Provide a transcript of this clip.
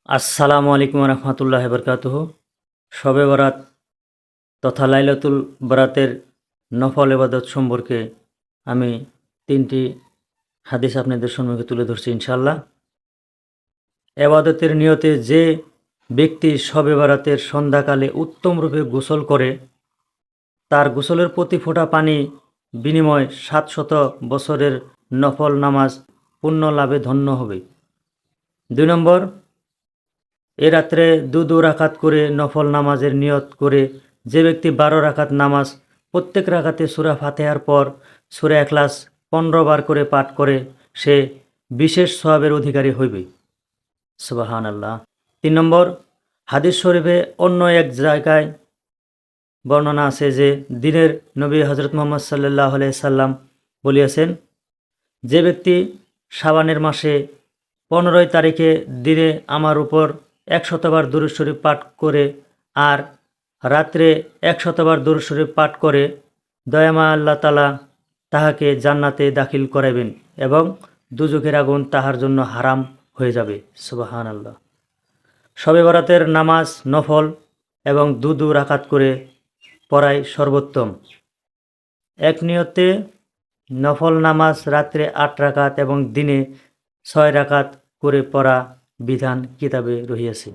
আসসালামু আলাইকুম রহমতুল্লাহ বরকাতুহ। শবে বরাত তথা লাইলাতুল বরাতের নফল ইবাদত সম্পর্কে আমি 3টি হাদিস আপনাদের সম্মুখে তুলে ধরছি ইনশাআল্লাহ। এবাদতের নিয়তে যে ব্যক্তি শবে বরাতের সন্ধ্যাকালে উত্তম রূপে গোসল করে, তার গোসলের প্রতি ফোঁটা পানি বিনিময় 700 বছরের নফল নামাজ পুণ্য লাভে ধন্য হবে। 2 নম্বর, এ রাত্রে দু রাকাত করে নফল নামাজের নিয়ত করে যে ব্যক্তি 12 রাকাত নামাজ প্রত্যেক রাকাতে সূরা ফাতিহার পর সূরা ইখলাস 15 বার করে পাঠ করে সে বিশেষ সওয়াবের অধিকারী হইবে। সুবহানাল্লাহ। 3 নম্বর, হাদিস শরীফে অন্য এক জায়গায় বর্ণনা আছে যে দিনের নবী হযরত মুহাম্মদ সাল্লাল্লাহু আলাইহি সাল্লাম বলিয়াছেন, যে ব্যক্তি শাবানের মাসে 15 তারিখে দিনে আমার উপর 100 বার দুরূদ শরীফ পাঠ করে আর রাত্রে 100 বার দুরূদ শরীফ পাঠ করে, দয়াময় আল্লাহ তাআলা তাহাকে জান্নাতে দাখিল করাইবেন এবং দুজখের আগুন তাহার জন্য হারাম হয়ে যাবে। সুবহানাল্লাহ। শবে বরাতের নামাজ নফল এবং দু রাকাত করে পড়াই সর্বোত্তম। এক নিয়তে নফল নামাজ রাত্রে 8 রাকাত এবং দিনে 6 রাকাত করে পড়া বিধান কিতাবে রহিয়াছে।